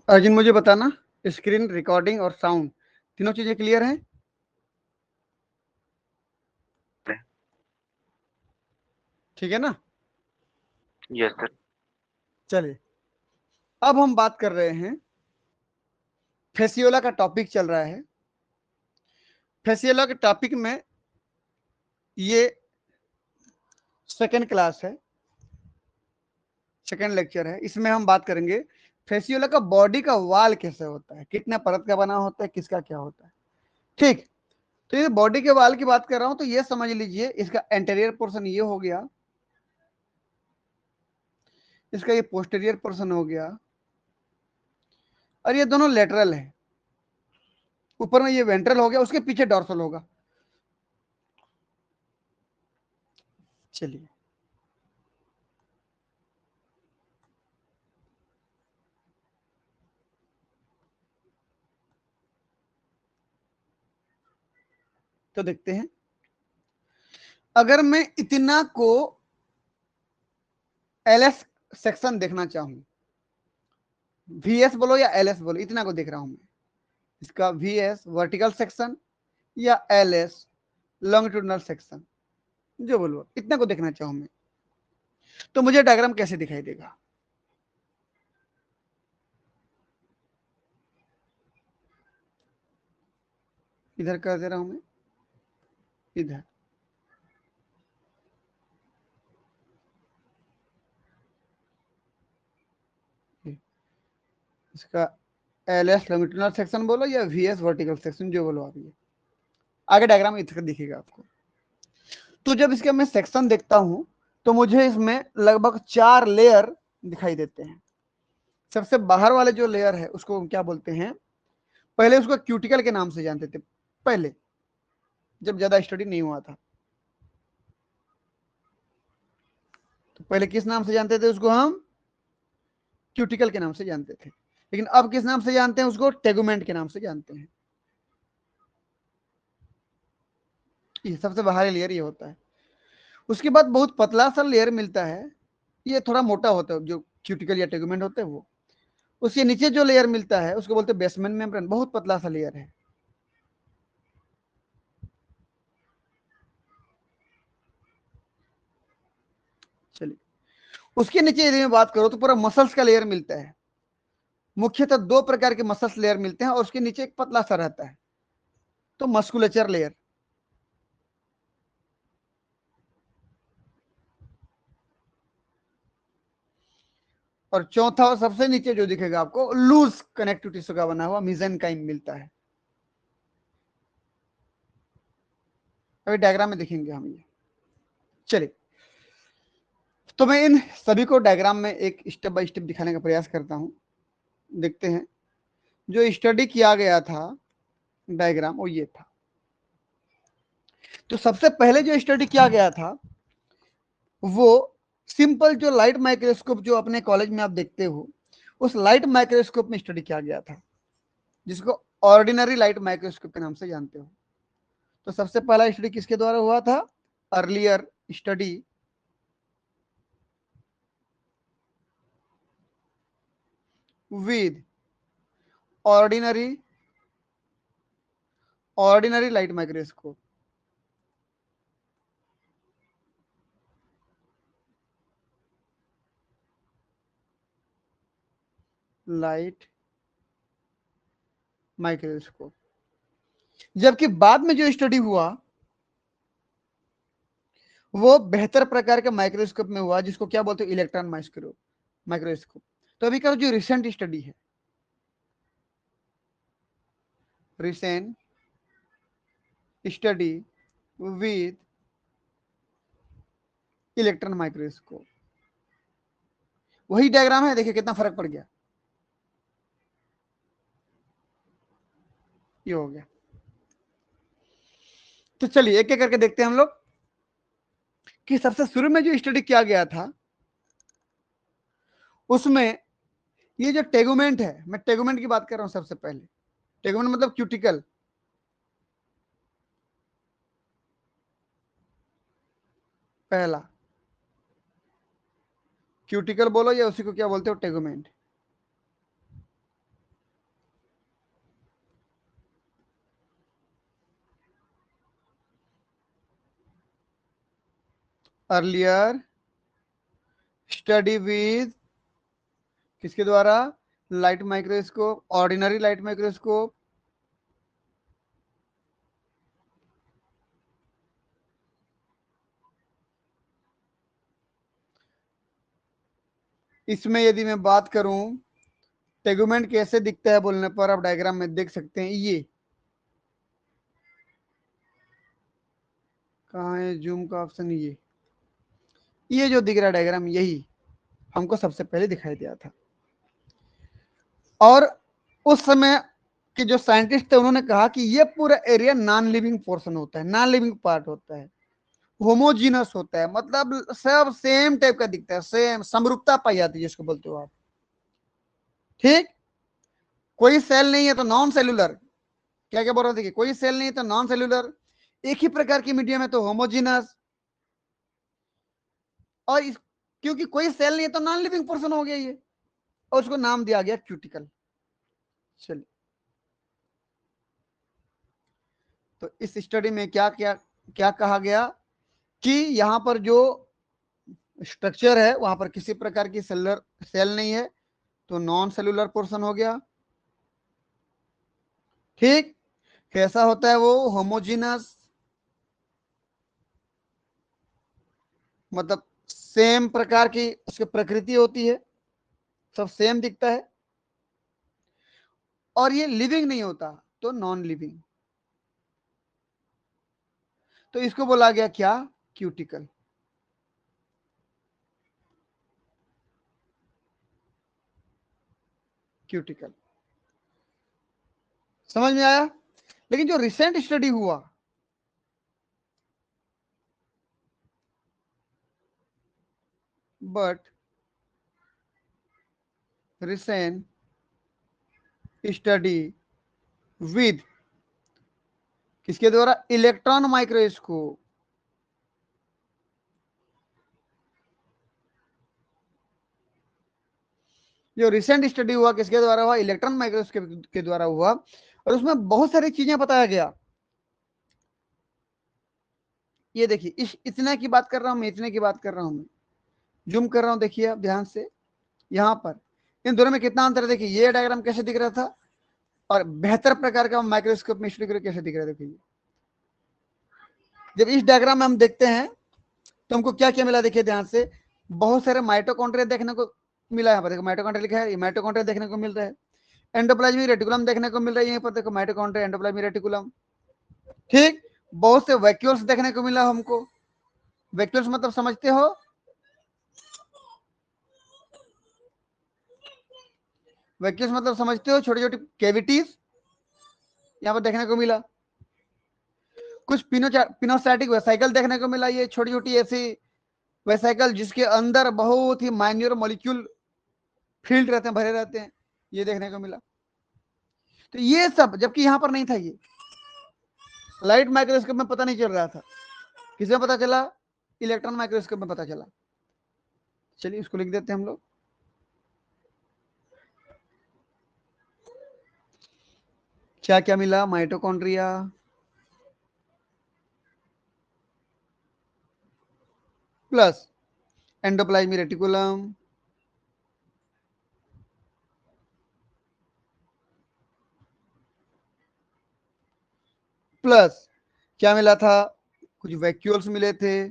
अर्जुन मुझे बताना, screen recording और साउंड तीनों चीजें क्लियर हैं? ठीक है ना? Yes sir. चलिए, अब हम बात कर रहे हैं, फेसियोला का टॉपिक चल रहा है। फेसियोला के टॉपिक में ये सेकेंड क्लास है, सेकेंड लेक्चर है। इसमें हम बात करेंगे फेसियोला का बॉडी का वाल कैसे होता है, कितने परत का बना होता है, किसका क्या होता है। ठीक, तो ये बॉडी के वाल की बात कर रहा हूं तो ये समझ लीजिए, इसका एंटेरियर पोर्शन ये हो गया, इसका ये पोस्टेरियर पोर्शन हो गया, और ये दोनों लेटरल है। ऊपर में ये वेंट्रल हो गया, उसके पीछे डॉर्सल होगा। चलिए, तो देखते हैं, अगर मैं इतना को एलएस सेक्शन देखना चाहूं, वीएस बोलो या एलएस बोलो, इतना को देख रहा हूं मैं, इसका वीएस वर्टिकल सेक्शन या एलएस लॉन्गिट्यूडनल सेक्शन, जो बोलो, इतना को देखना चाहूं मैं, तो मुझे डायग्राम कैसे दिखाई देगा? इधर कर दे रहा हूं मैं, इधर, इसका एलएस लॉन्गिट्यूडनल सेक्शन बोलो या वीएस वर्टिकल सेक्शन, जो बोलो आप। ये आगे डायग्राम इधर दिखेगा आपको। तो जब इसके मैं सेक्शन देखता हूं तो मुझे इसमें लगभग 4 लेयर दिखाई देते हैं। सबसे बाहर वाले जो लेयर है उसको क्या बोलते हैं, पहले उसको क्यूटिकल के नाम से जानते थे, पहले जब ज्यादा स्टडी नहीं हुआ था, तो पहले किस नाम से जानते थे उसको, हम क्यूटिकल के नाम से जानते थे। लेकिन अब किस नाम से जानते हैं उसको, टेगुमेंट के नाम से जानते हैं। ये सबसे बाहरी लेयर ये होता है। उसके बाद बहुत पतला सा लेयर मिलता है, ये थोड़ा मोटा होता है, जो क्यूटिकल या टेगुमेंट होते हैं वो। उसके नीचे जो लेयर मिलता है उसको बोलते हैं बेसमेंट मेम्ब्रेन, बहुत पतला सा लेयर है। चलिए, उसके नीचे यदि मैं बात करूं तो पूरा मसल्स का लेयर मिलता है। मुख्यतः 2 प्रकार के मसल्स लेयर मिलते हैं, और उसके नीचे एक पतला सा रहता है, तो मस्कुलेचर लेयर। और चौथा और सबसे नीचे जो दिखेगा आपको, लूज कनेक्टिव टिश्यू का बना हुआ मिजेनकाइम मिलता है। अभी डायग्राम में देखेंगे हम ये। चलिए, तो मैं इन सभी को डायग्राम में एक स्टेप बाय स्टेप दिखाने का प्रयास करता हूं। देखते हैं, जो स्टडी किया गया था डायग्राम वो ये था। तो सबसे पहले जो स्टडी किया गया था वो सिंपल जो लाइट माइक्रोस्कोप जो अपने कॉलेज में आप देखते हो, उस लाइट माइक्रोस्कोप में स्टडी किया गया था, जिसको ऑर्डिनरी लाइट माइक्रोस्कोप के नाम से जानते हो। तो सबसे पहला स्टडी किसके द्वारा हुआ था, earlier study with ordinary ordinary light microscope. Light microscope. जबकि बाद में जो स्टडी हुआ वो बेहतर प्रकार के माइक्रोस्कोप में हुआ, जिसको क्या बोलते हैं, इलेक्ट्रॉन माइक्रोस्कोप। माइक्रोस्कोप। तो अभी का जो रिसेंट स्टडी है, recent study with electron microscope, वही डायग्राम है। देखिए कितना फर्क पड़ गया, ये हो गया। तो चलिए एक एक करके देखते हैं हम लोग, कि सबसे शुरू में जो स्टडी किया गया था उसमें ये जो टेगुमेंट है, मैं टेगुमेंट की बात कर रहा हूं सबसे पहले। टेगुमेंट मतलब क्यूटिकल, पहला क्यूटिकल बोलो या उसी को क्या बोलते हो, टेगुमेंट। अर्लियर स्टडी विद किसके द्वारा? Light microscope, ordinary light microscope, इसमें यदि मैं बात करूं टेगुमेंट कैसे दिखता है बोलने पर आप डायग्राम में देख सकते हैं। ये कहाँ है जूम का ऑप्शन? ये जो दिख रहा है डायग्राम, यही हमको सबसे पहले दिखाई दिया था। और उस समय के जो साइंटिस्ट थे उन्होंने कहा कि ये पूरा एरिया नॉन लिविंग पोर्शन होता है, नॉन लिविंग पार्ट होता है, होमोजीनस होता है, मतलब सब सेम टाइप का दिखता है, सेम समरूपता पाई जाती है जिसको बोलते हो आप। ठीक, कोई सेल नहीं है तो नॉन सेलुलर, क्या क्या बोल रहे थे कि कोई सेल नहीं है तो नॉन सेलुलर, एक ही प्रकार की मीडियम है तो होमोजीनस, और क्योंकि कोई सेल नहीं है तो नॉन लिविंग पोर्शन हो गया ये, और उसको नाम दिया गया क्यूटिकल। चलिए, तो इस स्टडी में क्या क्या क्या कहा गया कि यहां पर जो स्ट्रक्चर है वहां पर किसी प्रकार की सेलुलर सेल नहीं है तो नॉन सेलुलर पोर्शन हो गया। ठीक, कैसा होता है वो? होमोजीनस, मतलब सेम प्रकार की उसकी प्रकृति होती है, सब सेम दिखता है, और ये लिविंग नहीं होता तो नॉन लिविंग, तो इसको बोला गया क्या? क्यूटिकल। क्यूटिकल समझ में आया? लेकिन जो रिसेंट स्टडी हुआ, बट रिसेंट स्टडी विद किसके द्वारा? Electron microscope. जो रिसेंट स्टडी हुआ किसके द्वारा हुआ? इलेक्ट्रॉन माइक्रोस्कोप के द्वारा हुआ, और उसमें बहुत सारी चीजें बताया गया। ये देखिए, इस इतने की बात कर रहा हूं मैं, इतने की बात कर रहा हूं मैं, जूम कर रहा हूं, देखिए आप ध्यान से, यहां पर इन दोनों में कितना अंतर है। देखिए ये डायग्राम कैसे दिख रहा था, और बेहतर प्रकार का माइक्रोस्कोप में स्टडी कैसे दिख रहा है। देखिए जब इस डायग्राम में हम देखते हैं तो हमको क्या क्या मिला, देखिए ध्यान से, बहुत सारे माइटोकॉन्ड्रिया देखने को मिला। यहाँ पर देखो माइटोकॉन्ड्रिया लिखा है, ये माइटोकॉन्ड्रिया देखने को मिल रहा है। एंडोप्लाज्मिक रेटिकुलम देखने को मिल रहा है, यहीं पर देखो माइटोकॉन्ड्रिया, एंडोप्लाज्मिक रेटिकुलम। ठीक, बहुत से वैक्यूल्स देखने को मिला हमको। वैक्यूल्स मतलब समझते हो? वैक्यूल्स मतलब समझते हो? छोटी छोटी कैविटीज यहाँ पर देखने को मिला। कुछ पिनोस्टैटिक वेसाइकल देखने को मिला, ये छोटी छोटी ऐसी वेसाइकल जिसके अंदर बहुत ही माइन्यूर मॉलिक्यूल फील्ड रहते हैं, भरे रहते हैं, ये देखने को मिला। तो ये सब जबकि यहां पर नहीं था, ये लाइट माइक्रोस्कोप में पता नहीं चल रहा था, किसमें पता चला? इलेक्ट्रॉन माइक्रोस्कोप में पता चला। चलिए इसको लिख देते हैं हम लोग। क्या क्या मिला? Mitochondria, plus endoplasmic reticulum, plus क्या मिला था? कुछ वैक्यूल्स मिले थे।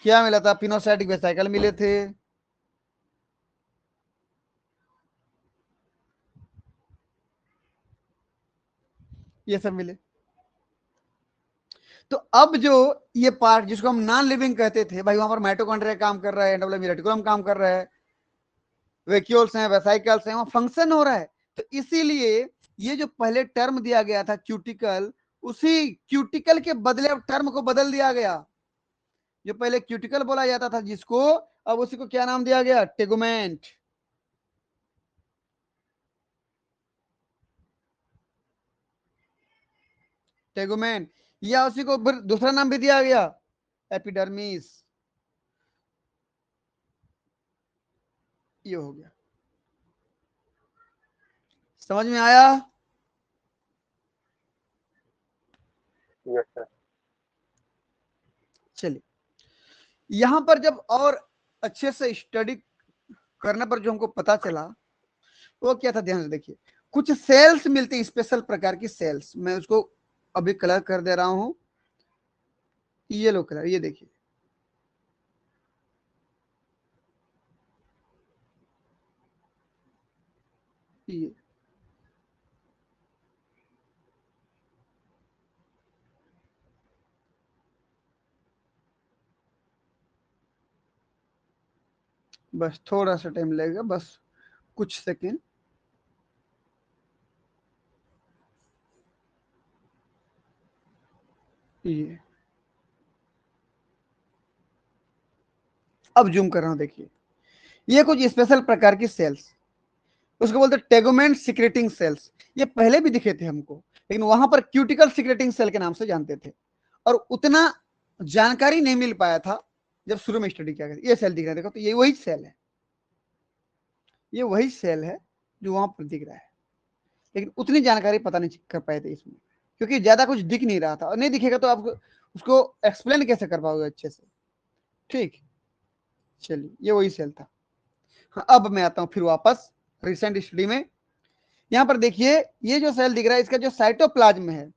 क्या मिला था? पिनोसाइटिक वेसाइकल मिले थे। ये सब मिले। तो अब जो ये पार्ट जिसको हम नॉन लिविंग कहते थे, भाई वहां पर माइटोकॉन्ड्रिया काम कर रहा है, एंडोप्लाज्मिक रेटिकुलम काम कर रहा है, वैक्यूल्स हैं, वेसाइकल्स हैं, वहां फंक्शन हो रहा है। तो इसीलिए ये जो पहले टर्म दिया गया था क्यूटिकल, उसी क्यूटिकल के बदले अब टर्म को बदल दिया गया। जो पहले क्यूटिकल बोला जाता था जिसको, अब उसी को क्या नाम दिया गया? टेगुमेंट। टेगुमेंट, या उसी को दूसरा नाम भी दिया गया, एपिडर्मिस। ये हो गया, समझ में आया? Yes sir. चलिए, यहां पर जब और अच्छे से स्टडी करने पर जो हमको पता चला वो क्या था, ध्यान से देखिए। कुछ सेल्स मिलती हैं, स्पेशल प्रकार की सेल्स। मैं उसको अभी कलर कर दे रहा हूं, येलो कलर, ये देखिए। ये बस थोड़ा सा टाइम लगेगा, बस कुछ सेकेंड। ये अब जूम कर रहा हूं, देखिए। ये कुछ स्पेशल प्रकार की सेल्स, उसको बोलते हैं टेगुमेंट सिक्रेटिंग सेल्स। ये पहले भी दिखे थे हमको, लेकिन वहां पर क्यूटिकल सिक्रेटिंग सेल के नाम से जानते थे, और उतना जानकारी नहीं मिल पाया था जब शुरू में स्टडी किया गया। ये सेल दिख रहा है, देखो तो ये वही सेल है, ये वही सेल है जो वहां पर दिख रहा है, लेकिन उतनी जानकारी पता नहीं कर पाए थे इसमें, क्योंकि ज्यादा कुछ दिख नहीं रहा था, और नहीं दिखेगा तो आप उसको एक्सप्लेन कैसे कर पाओगे अच्छे से। ठीक, चलिए, ये वही सेल था। हाँ, अब मैं आता हूं फिर वापस रिसेंट स्टडी में। यहां पर देखिए, ये जो सेल दिख रहा है, इसका जो साइटोप्लाज्म है,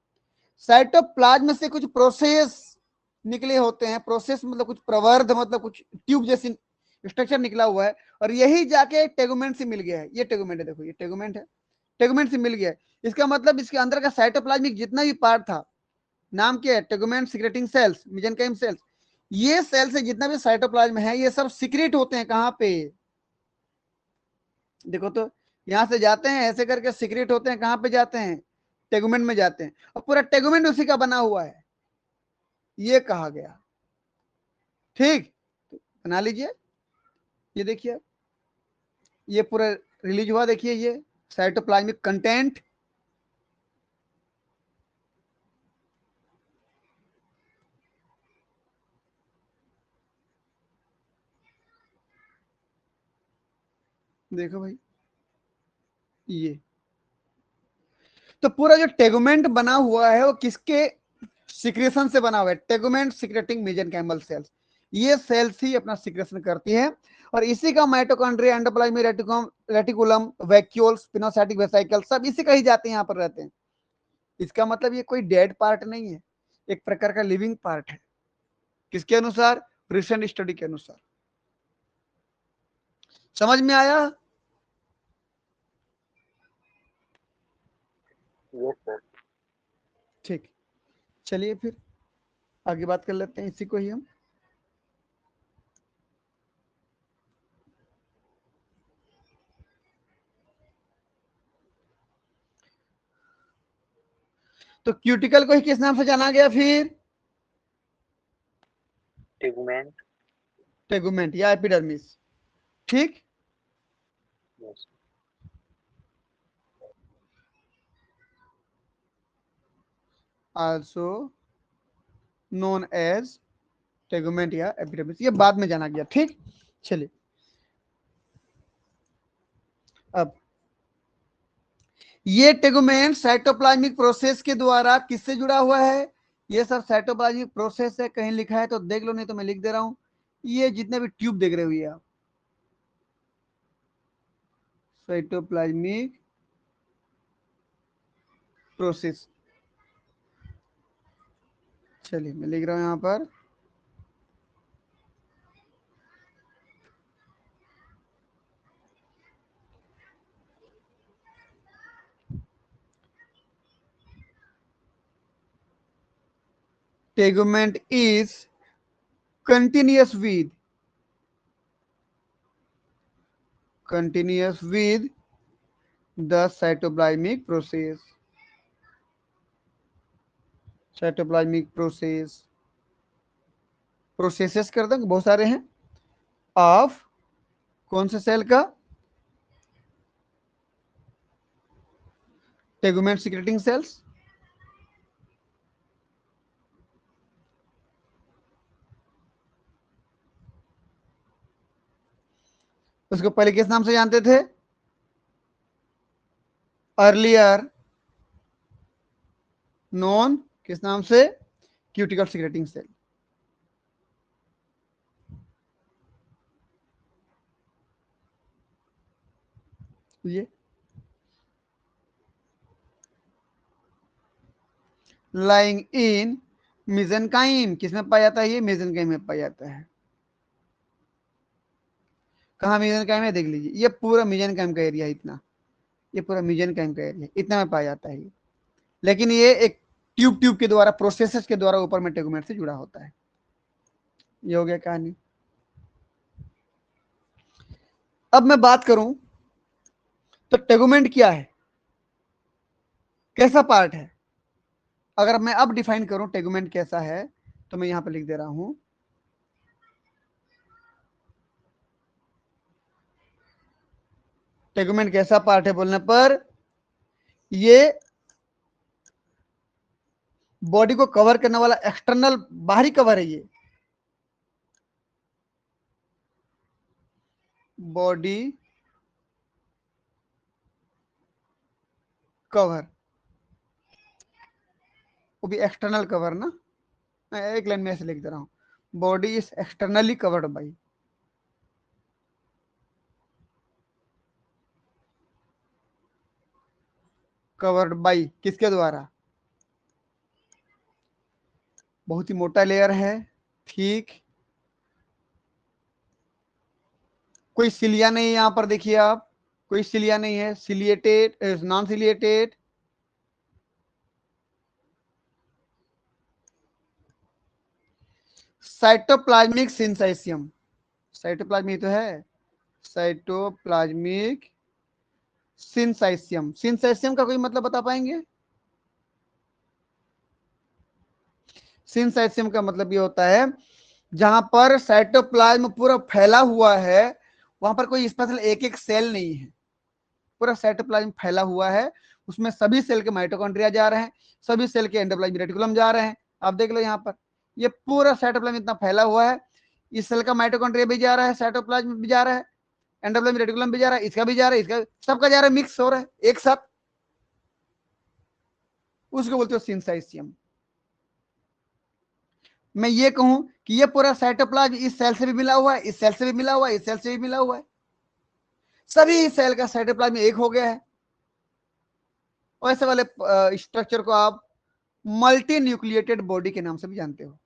साइटोप्लाज्म से कुछ प्रोसेस निकले होते हैं। प्रोसेस मतलब कुछ प्रवर्ध, मतलब कुछ ट्यूब जैसी स्ट्रक्चर निकला हुआ है, और यही जाके टेगुमेंट से मिल गया है। ये टेगुमेंट है, देखो ये टेगुमेंट है, टेगुमेंट से मिल गया है। इसका मतलब इसके अंदर का साइटोप्लाज्मिक जितना भी पार्ट था, नाम क्या है, tegument secreting sales, mesenchyme sales. ये सेल से जितना भी साइटोप्लाज्म है, ये सब सीक्रेट होते हैं कहां पे, देखो तो, यहां से जाते हैं ऐसे करके, सीक्रेट होते हैं कहां पे जाते हैं, टेगुमेंट में जाते हैं, और पूरा टेगुमेंट उसी का बना हुआ है, ये कहा गया। ठीक, तो बना लीजिए। ये देखिए, ये पूरा रिलीज हुआ, देखिए ये साइटोप्लाज्मिक कंटेंट। देखो भाई, ये तो पूरा जो टेगुमेंट बना हुआ है वो किसके सिक्रेशन से बना हुआ है, टेगुमेंट सिक्रेटिंग मेसेंकाइमल सेल्स। ये सेल्स ही अपना सिक्रेशन करती है, और इसी का mitochondria, endoplasmic reticulum, vacuole, spinocytic vesicle, सब इसी का ही जाते हैं, यहाँ पर रहते हैं। इसका मतलब ये कोई डेड पार्ट नहीं है, एक प्रकार का लिविंग पार्ट है। किसके अनुसार, रिसेंट स्टडी के अनुसार। समझ में आया? Yes sir. ठीक, चलिए फिर आगे बात कर लेते हैं इसी को ही हम। तो क्यूटिकल को ही किस नाम से जाना गया फिर, टेगुमेंट। टेगुमेंट या एपिडर्मिस। ठीक, यस। आल्सो नोन एज टेगुमेंट या एपिडर्मिस, ये बाद में जाना गया। ठीक, चलिए, अब ये टेगुमेंट साइटोप्लाज्मिक प्रोसेस के द्वारा किससे जुड़ा हुआ है, ये सब साइटोप्लाज्मिक प्रोसेस है, कहीं लिखा है तो देख लो, नहीं तो मैं लिख दे रहा हूं। ये जितने भी ट्यूब देख रहे हुए आप, साइटोप्लाज्मिक प्रोसेस, चलिए मैं लिख रहा हूं यहां पर, tegument is continuous with the cytoplasmic process, cytoplasmic process, processes कर देंगे, बहुत सारे हैं, ऑफ कौन से सेल का, टेगुमेंट सिक्रेटिंग सेल्स। उसको पहले किस नाम से जानते थे, अर्लियर नॉन किस नाम से, क्यूटिकल सिक्रेटिंग सेल। ये लाइंग इन मेसेनकाइम, किसमें पाया जाता है? ये मेसेनकाइम में पाया जाता है। कहाँ मेसेनकाइम है? देख लीजिए, ये पूरा मेसेनकाइम का एरिया है इतना, ये पूरा मेसेनकाइम का एरिया इतना में पाया जाता है ये। लेकिन ये एक ट्यूब ट्यूब के द्वारा, प्रोसेसेस के द्वारा ऊपर में टेगुमेंट से जुड़ा होता है। ये हो गया कहानी। अब मैं बात करूं तो टेगुमेंट क्या है, कैसा पार्ट है। अगर मैं अब डिफाइन करूं टेगुमेंट कैसा है, तो मैं यहां पर लिख दे रहा हूं, टेगुमेंट कैसा पार्ट है बोलने पर, ये बॉडी को कवर करने वाला एक्सटर्नल बाहरी कवर है। ये बॉडी कवर, वो भी एक्सटर्नल कवर ना, मैं एक लाइन में ऐसे लिख दे रहा हूं, body is externally covered by, covered by किसके द्वारा? बहुत ही मोटा लेयर है, ठीक, कोई सिलिया नहीं है यहां पर, देखिए आप, कोई सिलिया नहीं है, ciliated, non ciliated, cytoplasmic syncytium, cytoplasmic तो है, साइटोप्लाज्मिक सिंसाइसियम, सिंसाइसियम का कोई मतलब बता पाएंगे? सिंसाइसियम का मतलब ये होता है जहां पर साइटोप्लाज्म पूरा फैला हुआ है, वहां पर कोई स्पेशल एक एक सेल नहीं है, पूरा साइटोप्लाज्म फैला हुआ है, उसमें सभी सेल के माइटोकॉन्ड्रिया जा रहे हैं, सभी सेल के एंडोप्लाज्मिक रेटिकुलम जा रहे हैं। आप देख लो यहाँ पर, ये पूरा साइटोप्लाज्म इतना फैला हुआ है, इस सेल का माइटोकॉन्ड्रिया भी जा रहा है, साइटोप्लाज्म भी जा रहा है, एंडोप्लाज्मिक रेटिकुलम भी जा रहा है, इसका भी जा रहा है, इसका, सबका जा रहा है, मिक्स हो रहा है एक साथ, उसको बोलते हो सिंसाइसियम। मैं ये कहूं कि ये पूरा साइटोप्लाज्म इस सेल से भी मिला हुआ है, इस सेल से भी मिला हुआ है, इस सेल से भी मिला हुआ है, सभी सेल का साइटोप्लाज्म एक हो गया है। वैसे वाले स्ट्रक्चर को आप मल्टी न्यूक्लिएटेड बॉडी के नाम से भी जानते हो।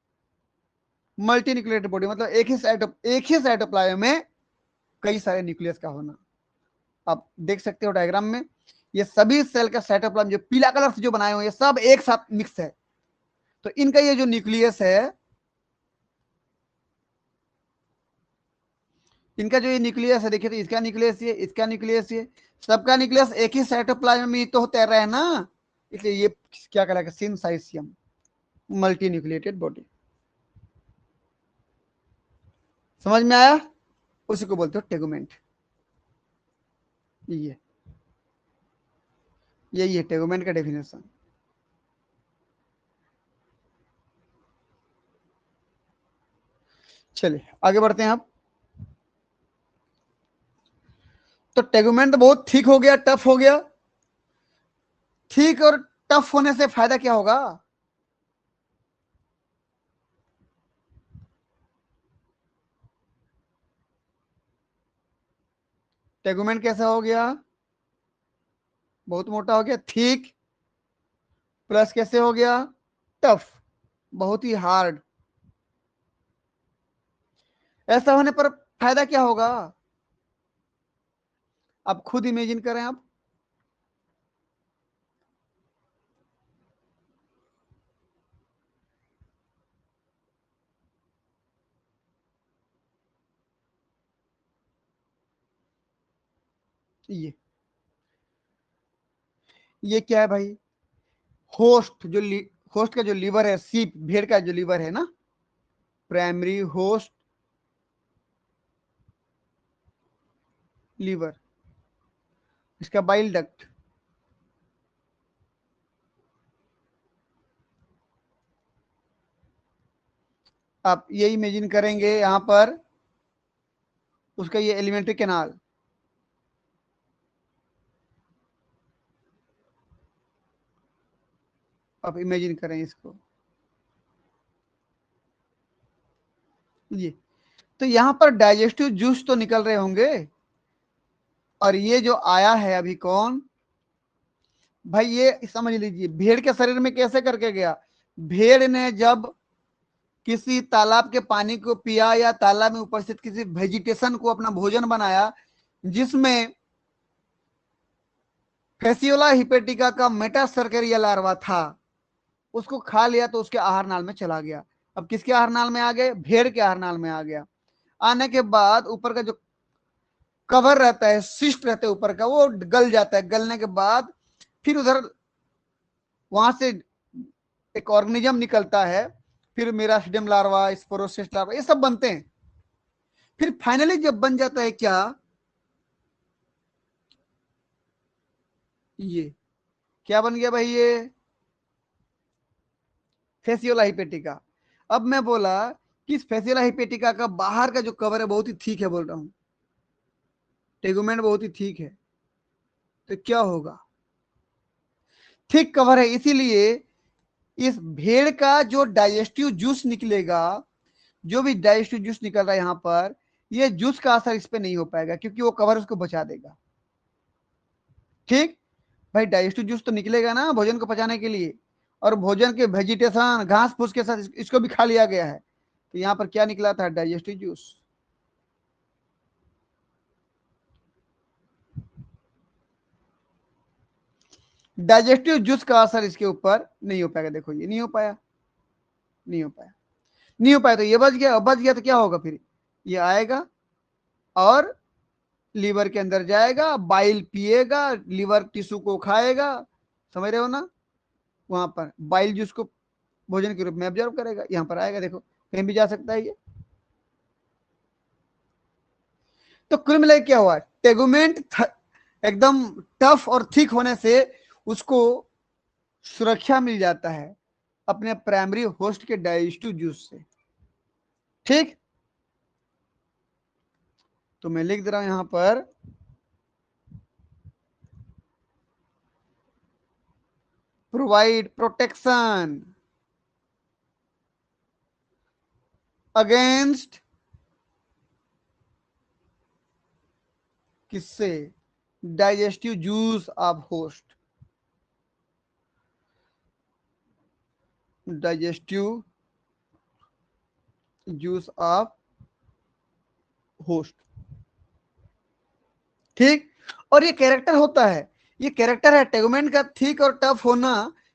मल्टी न्यूक्लिएटेड बॉडी मतलब एक ही साइटोप्लाज्म में कई सारे न्यूक्लियस का होना। आप देख सकते हो डायग्राम में, ये सभी सेल का साइटोप्लाज्म जो पीला कलर से जो बनाए हुए हैं सब एक साथ मिक्स है। तो इनका ये जो न्यूक्लियस है, इनका जो ये न्यूक्लियस है, देखिए तो इसका न्यूक्लियस ये, इसका न्यूक्लियस ये, सबका न्यूक्लियस एक ही साइटोप्लाज्म में तो होता रहा है ना, इसलिए ये क्या कहलाएगा? सिंसाइसियम, मल्टी न्यूक्लिएटेड बॉडी। समझ में आया? उसी को बोलते हो टेगुमेंट। ये यही है टेगुमेंट का डेफिनेशन। चलिए आगे बढ़ते हैं आप। तो टेगुमेंट बहुत थिक हो गया, टफ हो गया। थिक और टफ होने से फायदा क्या होगा? टेगुमेंट कैसा हो गया? बहुत मोटा हो गया, थिक, प्लस कैसे हो गया? टफ, बहुत ही हार्ड। ऐसा होने पर फायदा क्या होगा? आप खुद इमेजिन करें आप। ये क्या है भाई? होस्ट, जो होस्ट का जो लीवर है, सीप, भेड़ का जो लीवर है ना, प्राइमरी होस्ट लीवर, इसका बाइल डक्ट, आप ये इमेजिन करेंगे यहां पर उसका ये एलिमेंट्री कैनाल, आप इमेजिन करें इसको। ये तो यहां पर डाइजेस्टिव जूस तो निकल रहे होंगे, और ये जो आया है अभी कौन भाई, ये समझ लीजिए भेड़ के शरीर में कैसे करके गया। भेड़ ने जब किसी तालाब के पानी को पिया या तालाब में उपस्थित किसी वेजिटेशन को अपना भोजन बनाया जिसमें फेसियोला हिपेटिका का मेटासर्केरिया लार्वा था, उसको खा लिया तो उसके आहार नाल में चला गया। अब किसके आहार नाल में आ गए, भेड़ के आहार नाल में आ गया। आने के बाद ऊपर का जो कवर रहता है, सिस्ट रहता है ऊपर का, वो गल जाता है। गलने के बाद फिर उधर वहां से एक ऑर्गेनिज्म निकलता है, फिर मेरास्टिडियम लार्वा, स्पोरोसिस्ट लार्वा, ये सब बनते हैं। फिर फाइनली जब बन जाता है क्या, ये क्या बन गया भाई, ये फेसियोला हिपेटिका। अब मैं बोला कि इस फेसियोला हिपेटिका का बाहर का जो कवर है बहुत ही ठीक है, बोल रहा हूं टेगुमेंट बहुत ही ठीक है, तो क्या होगा, ठीक कवर है, इसीलिए इस भेड़ का जो डाइजेस्टिव जूस निकलेगा, जो भी डाइजेस्टिव जूस निकल रहा है यहां पर, ये जूस का असर इस पे नहीं हो पाएगा क्योंकि वो कवर उसको बचा देगा। ठीक भाई, डाइजेस्टिव जूस तो निकलेगा ना भोजन को पचाने के लिए, और भोजन के वेजिटेशन घास फूस के साथ इसको भी खा लिया गया है, तो यहां पर क्या निकला था, डाइजेस्टिव जूस। डाइजेस्टिव जूस का असर इसके ऊपर नहीं हो पाएगा, देखो ये नहीं हो पाया, नहीं हो पाया, नहीं हो पाया, तो ये बच गया। बच गया तो क्या होगा, फिर ये आएगा और लीवर के अंदर जाएगा, बाइल पिएगा, लीवर टिश्यू को खाएगा, समझ रहे हो ना, वहां पर बाइल जूस को भोजन के रूप में ऑब्जर्व करेगा, यहां पर आएगा, देखो कहीं भी जा सकता है ये। तो कुल मिलाकर क्या हुआ, टेगुमेंट एकदम टफ और थिक होने से उसको सुरक्षा मिल जाता है अपने प्राइमरी होस्ट के डाइजेस्टिव जूस से। ठीक, तो मैं लिख दे रहा हूं यहां पर, प्रोवाइड प्रोटेक्शन अगेंस्ट किससे, digestive juice of host, digestive juice of host. ठीक, और ये कैरेक्टर होता है, ये कैरेक्टर है टेगुमेंट का थिक और टफ होना,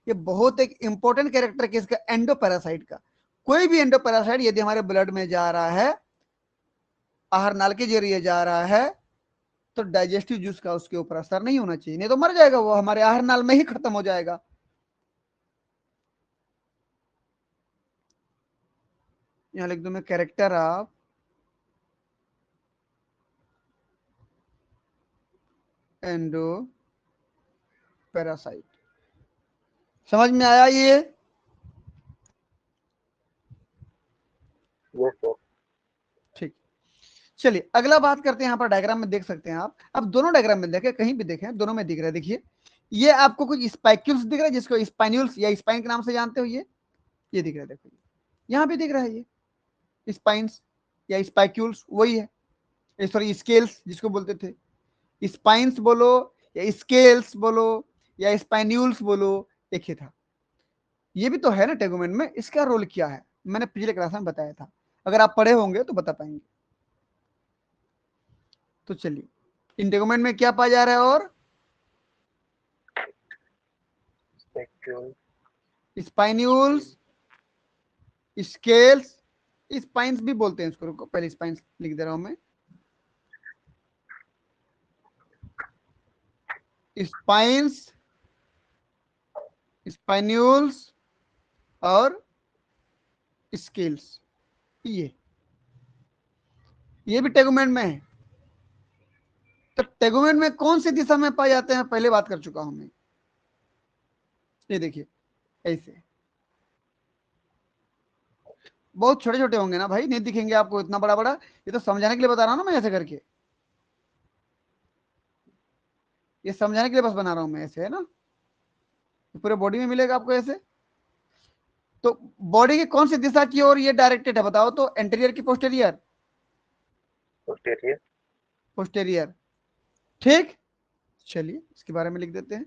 ये बहुत एक इंपॉर्टेंट कैरेक्टर है किसका, एंडोपैरासाइट का। कोई भी एंडोपैरासाइट यदि हमारे ब्लड में जा रहा है, आहार नाल के जरिए जा रहा है, तो डाइजेस्टिव जूस का उसके ऊपर असर नहीं होना चाहिए, नहीं तो मर जाएगा वो, हमारे आहार नाल में ही खत्म हो जाएगा। यहां लिख दूं मैं, कैरेक्टर ऑफ एंडो पैरासाइट। समझ में आया ये, Yes, sir. ठीक। चलिए अगला बात करते हैं, यहाँ पर डायग्राम में देख सकते हैं आप, अब दोनों डायग्राम में देखें, कहीं भी देखें दोनों में दिख रहा है। देखिए ये आपको कुछ स्पाइक्यूल्स दिख रहा है, जिसको स्पाइन्यूल्स या स्पाइन के नाम से जानते हो, ये दिख रहा है, देखो यहाँ भी दिख रहा है, ये स्पाइन्स या स्पाइक्यूल्स वही है, सॉरी स्केल्स जिसको बोलते थे, स्पाइन्स बोलो या स्केल्स बोलो या स्पाइन्यूल्स बोलो, एक ही था। ये भी तो है ना टेगुमेंट में, इसका रोल क्या है, मैंने पिछले क्लास में बताया था, अगर आप पढ़े होंगे तो बता पाएंगे। तो चलिए, इन टेगुमेंट में क्या पाया जा रहा है, और Spectrum. स्पाइन्यूल्स, स्केल्स, स्पाइन्स भी बोलते हैं इसको, रुको पहले स्पाइन्स लिख दे रहा हूं मैं, स्पाइन्स, स्पाइन्यूल्स और स्केल्स, ये भी टेगुमेंट में है। तो टेगुमेंट में कौन सी दिशा में पाए जाते हैं, पहले बात कर चुका हूं मैं, ये देखिए ऐसे, बहुत छोटे छोटे होंगे ना भाई, नहीं दिखेंगे आपको इतना बड़ा बड़ा, ये तो समझाने के लिए बता रहा हूं ना मैं, ऐसे करके, ये समझाने के लिए बस बना रहा हूं मैं, ऐसे है ना, पूरे बॉडी में मिलेगा आपको ऐसे। तो बॉडी की कौन सी दिशा की ओर ये डायरेक्टेड है, बताओ तो, एंटीरियर की पोस्टेरियर, Posterior. पोस्टेरियर, ठीक, चलिए इसके बारे में लिख देते हैं।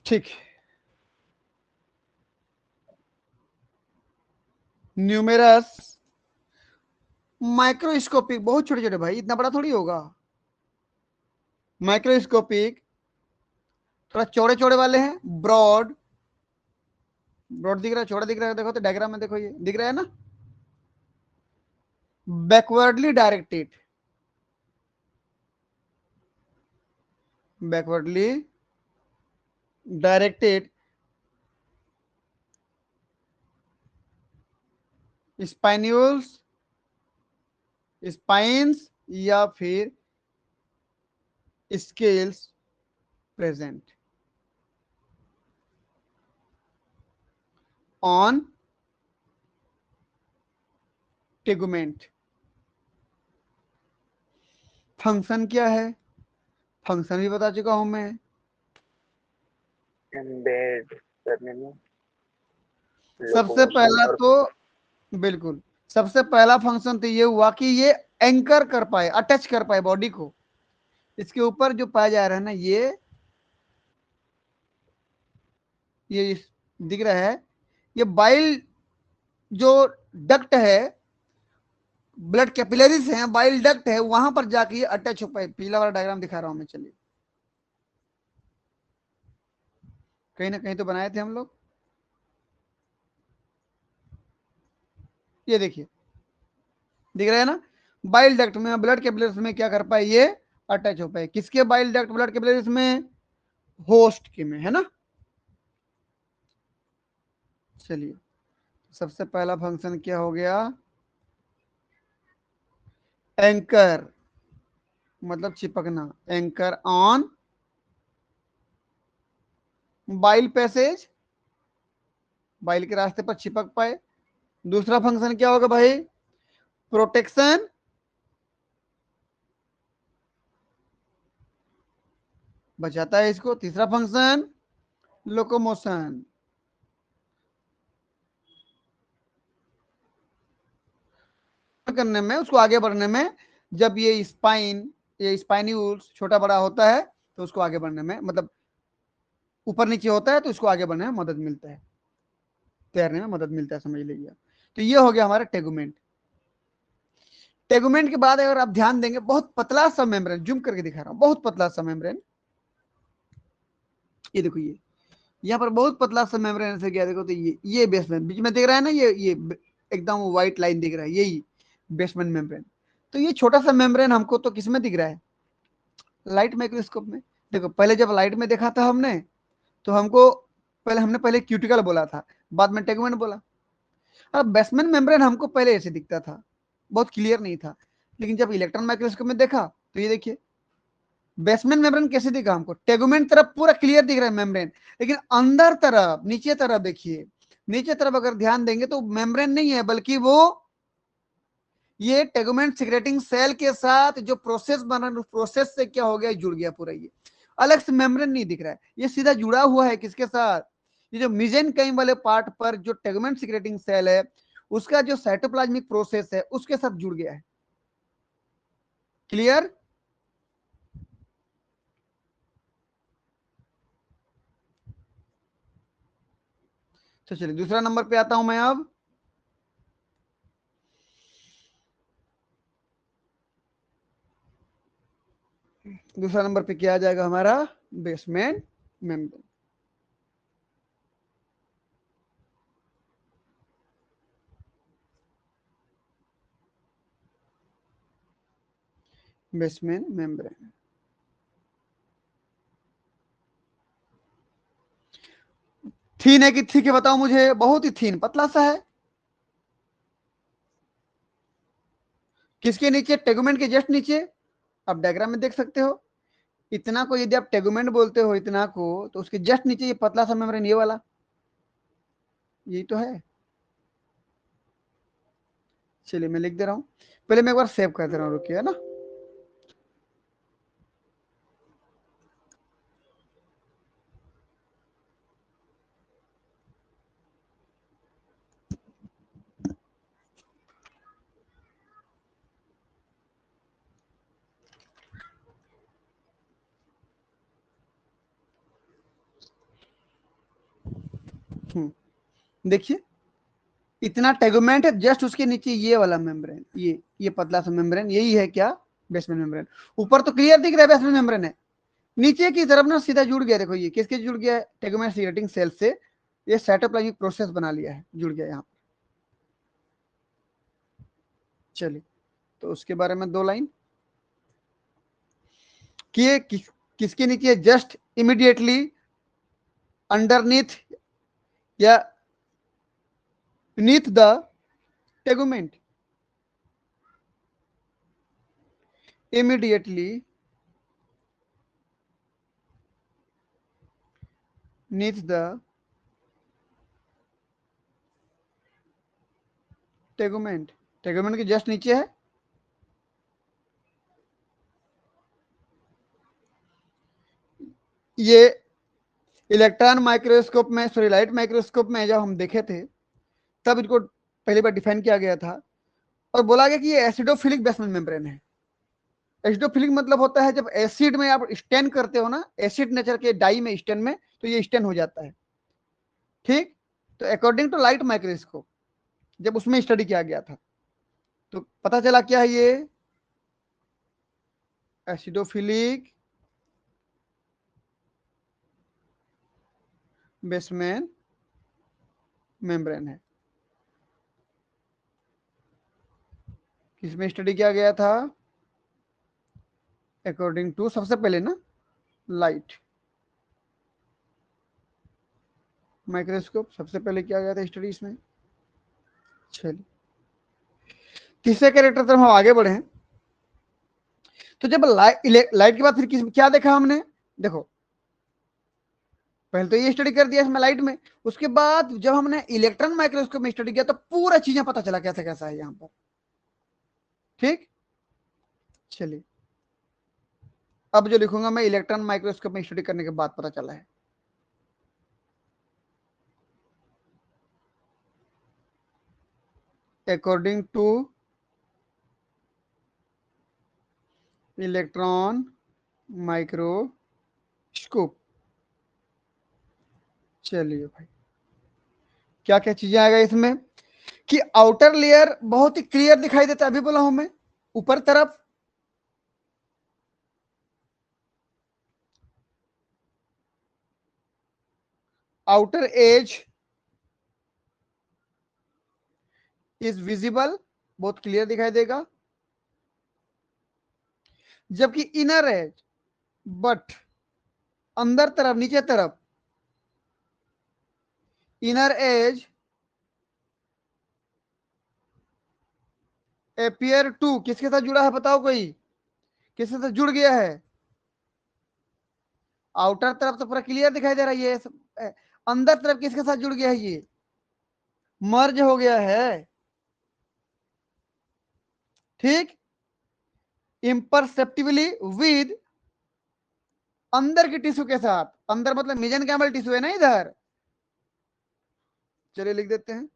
ठीक, न्यूमेरस माइक्रोस्कोपिक, बहुत छोटे छोटे भाई, इतना बड़ा थोड़ी होगा। माइक्रोस्कोपिक थोड़ा चौड़े चौड़े वाले हैं, ब्रॉड, ब्रॉड दिख रहा है, चौड़ा दिख रहा है, देखो तो डायग्राम में देखो, ये दिख रहा है ना। Backwardly directed, backwardly directed spinules, spines या फिर scales present on tegument. Function क्या है, फंक्शन भी बता चुका हूं मैं। एम्बेड करने में, सबसे लोकोमोशन पहला और तो बिल्कुल, सबसे पहला फंक्शन तो ये हुआ कि ये एंकर कर पाए, अटैच कर पाए बॉडी को। इसके ऊपर जो पाया जा रहा है ना, ये दिख रहा है, ये बाइल जो डक्ट है, ब्लड कैपिलरीज हैं, बाइल डक्ट है, वहां पर जाके ये अटैच हो पाए। पीला वाला डायग्राम दिखा रहा हूं मैं, चलिए, कहीं ना कहीं तो बनाए थे हम लोग। ये देखिए, दिख रहा है ना, बाइल डक्ट में, ब्लड कैपिलरीज में क्या कर पाए, ये अटैच हो पाए। किसके बाइल डक्ट ब्लड कैपिलरीज में, होस्ट के में, है ना। चलिए, सबसे पहला फंक्शन क्या हो गया, एंकर, मतलब चिपकना, anchor on bile passage, bile के रास्ते पर चिपक पाए। दूसरा फंक्शन क्या होगा भाई, प्रोटेक्शन, बचाता है इसको। तीसरा फंक्शन लोकोमोशन, करने में, उसको आगे बढ़ने में, जब ये स्पाइन, ये स्पाइन्यूल्स छोटा बड़ा होता है तो उसको आगे बढ़ने में, मतलब ऊपर नीचे होता है तो इसको आगे बढ़ने में मदद मिलता है, तैरने में मदद मिलता है, समझ लीजिए। तो ये हो गया हमारा टेगुमेंट। टेगुमेंट के बाद अगर आप ध्यान देंगे, बहुत पतला सा मेम्ब्रेन, जूम करके दिखा रहा हूं, बहुत पतला सा मेम्ब्रेन, ये देखो, ये यहाँ पर बहुत पतला सा मेम्ब्रेन से गया, देखो तो ये बेसमेंट बीच में दिख रहा है ना, ये एकदम व्हाइट लाइन दिख रहा है, यही बेसमेंट मेम्ब्रेन। तो ये छोटा सा मेम्ब्रेन हमको तो किसमें दिख रहा है, लाइट माइक्रोस्कोप में। देखो, पहले जब लाइट में देखा था हमने, तो हमको पहले क्यूटिकल बोला था, बाद में टेगुमेंट बोला। अब बेसमेंट मेम्ब्रेन हमको पहले ऐसे दिखता था, बहुत क्लियर नहीं था, लेकिन जब इलेक्ट्रॉन माइक्रोस्कोप में देखा तो ये देखिए, बेसमेंट मेम्ब्रेन कैसे दिखा हमको, टेगुमेंट तरफ पूरा क्लियर दिख रहा है मेम्ब्रेन, लेकिन अंदर तरफ, नीचे तरफ देखिए, नीचे तरफ अगर ध्यान देंगे तो मेम्ब्रेन नहीं है, बल्कि वो ये टेगुमेंट सिक्रेटिंग सेल के साथ जो प्रोसेस बना, प्रोसेस से क्या हो गया, जुड़ गया पूरा, ये अलग से मेम्ब्रेन नहीं दिख रहा है, ये सीधा जुड़ा हुआ है किसके साथ, ये जो मिजेनकाइम वाले पार्ट पर जो टेगुमेंट सिक्रेटिंग सेल है, उसका जो साइटोप्लाज्मिक प्रोसेस है उसके साथ जुड़ गया है। क्लियर। तो चलिए दूसरा नंबर पे आता हूं मैं अब। दूसरा नंबर पे क्या आ जाएगा हमारा, बेसमेंट मेम्ब्रेन। बेसमेंट मेम्ब्रेन थीन है कि थिक है, बताओ मुझे, बहुत ही थीन, पतला सा है। किसके नीचे, टेगुमेंट के जस्ट नीचे, आप डायग्राम में देख सकते हो। इतना को यदि आप टेगुमेंट बोलते हो, इतना को, तो उसके जस्ट नीचे ये पतला सा मेम्ब्रेन, ये वाला, यही तो है। चलिए मैं लिख दे रहा हूं, पहले मैं एक बार सेव कर दे रहा हूं, रुकिए, है ना। देखिए इतना टेगुमेंट है, जस्ट उसके नीचे ये वाला मेम्ब्रेन, ये पतला सा मेम्ब्रेन, यही है क्या, बेसमेंट मेम्ब्रेन। ऊपर तो क्लियर दिख रहा है बेसमेंट मेम्ब्रेन है, नीचे की तरफ ना सीधा जुड़ गया, देखो ये किसके जुड़ गया है, टेगुमेंट सीक्रेटिंग सेल से ये साइटोप्लाज्मिक प्रोसेस बना लिया है, जुड़ गया यहाँ पर। चलिए तो उसके बारे में दो लाइन कि ये किसके नीचे, जस्ट इमीडिएटली अंडरनीथ या beneath the tegument, immediately beneath the tegument, tegument के जस्ट नीचे है, ये इलेक्ट्रॉन माइक्रोस्कोप में, सॉरी लाइट माइक्रोस्कोप में जब हम देखे थे तब इनको पहली बार डिफाइन किया गया था और बोला गया कि ये एसिडोफिलिक बेसमेंट मेम्ब्रेन है। एसिडोफिलिक मतलब होता है जब एसिड में आप स्टेन करते हो ना, एसिड नेचर के डाई में स्टेन में, तो ये स्टेन हो जाता है, ठीक। तो अकॉर्डिंग टू लाइट माइक्रोस्कोप जब उसमें स्टडी किया गया था तो पता चला क्या है, ये एसिडोफिलिक बेसमेंट मेम्ब्रेन है। किसमें स्टडी किया गया था, अकॉर्डिंग टू सबसे पहले ना लाइट माइक्रोस्कोप सबसे पहले किया गया था स्टडी इसमें। चलिए तीसरे कैरेक्टर तरफ हम आगे बढ़े हैं। तो जब लाइट के बाद फिर क्या देखा हमने, देखो पहले तो ये स्टडी कर दिया इसमें लाइट में, उसके बाद जब हमने इलेक्ट्रॉन माइक्रोस्कोप में स्टडी किया तो पूरा चीजें पता चला कैसा कैसा है यहाँ पर, ठीक। चलिए अब जो लिखूंगा मैं इलेक्ट्रॉन माइक्रोस्कोप में स्टडी करने के बाद पता चला है। अकॉर्डिंग टू इलेक्ट्रॉन माइक्रोस्कोप, चलिए भाई क्या क्या चीजें आएगा इसमें कि आउटर लेयर बहुत ही क्लियर दिखाई देता है, अभी बोला हूं मैं, ऊपर तरफ आउटर एज इज विजिबल, बहुत क्लियर दिखाई देगा, जबकि इनर एज बट अंदर तरफ नीचे तरफ इनर एज अपियर टू किसके साथ जुड़ा है, बताओ कोई किसके साथ जुड़ गया है, आउटर तरफ तो पूरा क्लियर दिखाई दे रहा है ये सब, अंदर तरफ किसके साथ जुड़ गया है, ये मर्ज हो गया है, ठीक। इम्परसेप्टिबली विद अंदर की टिश्यू के साथ, अंदर मतलब मेसेंकाइमल टिश्यू है ना इधर, चलिए लिख देते हैं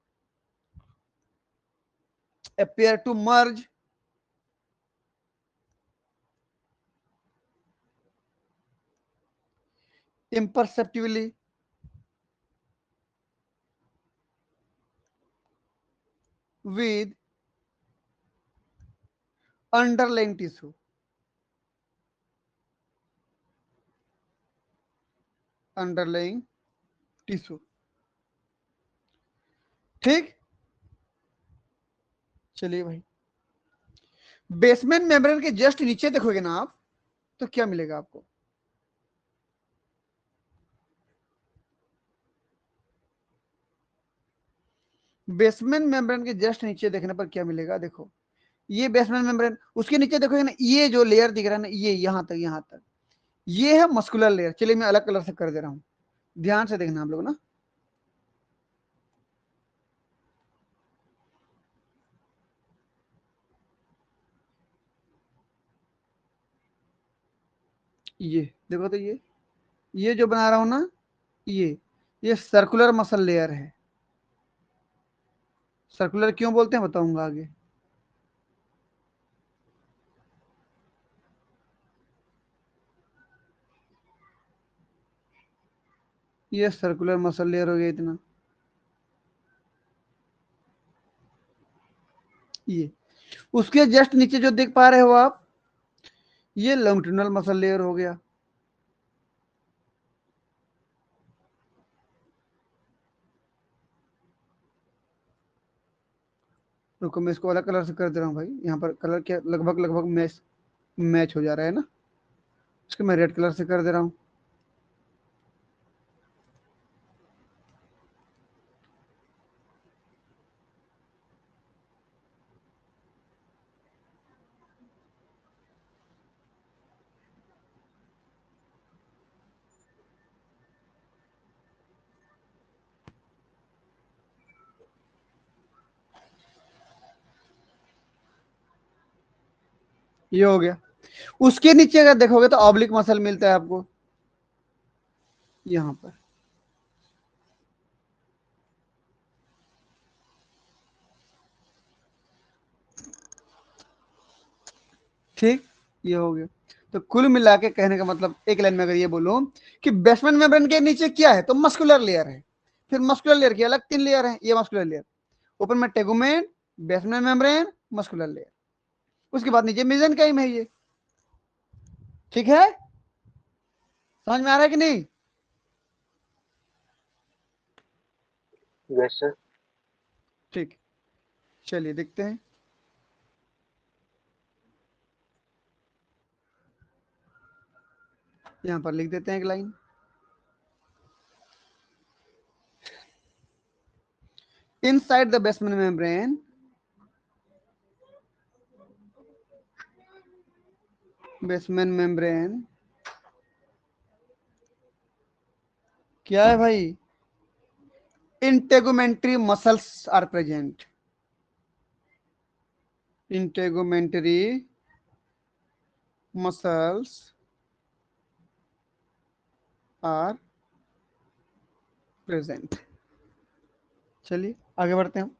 appear to merge imperceptibly with underlying tissue, underlying tissue, ठीक। चलिए भाई बेसमेंट मेम्ब्रेन के जस्ट नीचे देखोगे ना आप तो क्या मिलेगा आपको, बेसमेंट मेम्ब्रेन के जस्ट नीचे देखने पर क्या मिलेगा, देखो ये बेसमेंट मेम्ब्रेन, उसके नीचे देखोगे ना ये जो लेयर दिख रहा है ना, ये यहां तक ये है मस्कुलर लेयर। चलिए मैं अलग कलर से कर दे रहा हूं, ध्यान से देखना आप लोग ना, ये देखो तो ये जो बना रहा हूं ना, ये सर्कुलर मसल लेयर है। सर्कुलर क्यों बोलते हैं बताऊंगा आगे। ये सर्कुलर मसल लेयर हो गया इतना, ये उसके जस्ट नीचे जो देख पा रहे हो आप, ये लॉन्गिट्यूडनल मसल लेयर हो गया। रुको मैं इसको अलग कलर से कर दे रहा हूँ भाई, यहाँ पर कलर क्या लगभग लगभग मैच मैच हो जा रहा है ना, इसको मैं रेड कलर से कर दे रहा हूँ। ये हो गया। उसके नीचे अगर देखोगे तो ऑब्लिक मसल मिलता है आपको यहाँ पर। ठीक, ये हो गया। तो कुल मिला के कहने का मतलब एक लाइन में अगर ये बोलूं कि बेसमेंट मेम्ब्रेन के नीचे क्या है, तो मस्कुलर लेयर है। फिर मस्कुलर लेयर की अलग 3 लेयर है, ये मस्कुलर लेयर, ऊपर में टेगुमेंट, बेसमेंट मेम्ब्रेन, मस्कुलर लेयर, उसके बाद नीचे मेसेनकाइम है ये। ठीक है, समझ में आ रहा है कि नहीं? Yes sir. ठीक, चलिए देखते हैं। यहां पर लिख देते हैं एक line, inside the basement membrane क्या है भाई, integumentary muscles are present. Integumentary muscles are present. चलिए आगे बढ़ते हैं।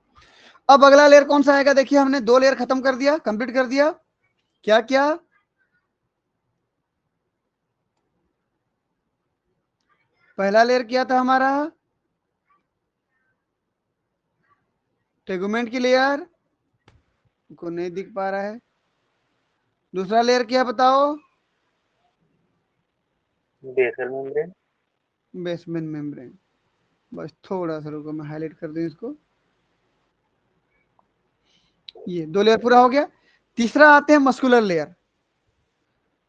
अब अगला लेयर कौन सा आएगा, देखिए हमने 2 लेयर खत्म कर दिया, कंप्लीट कर दिया। क्या क्या, पहला लेयर क्या था हमारा, टेगुमेंट की लेयर, को नहीं दिख पा रहा है। दूसरा लेयर क्या बताओ, बेसल मेम्ब्रेन। Basement membrane. बस थोड़ा सा रुको, मैं हाईलाइट कर दूं इसको। ये 2 लेयर पूरा हो गया। तीसरा आते हैं मस्कुलर लेयर।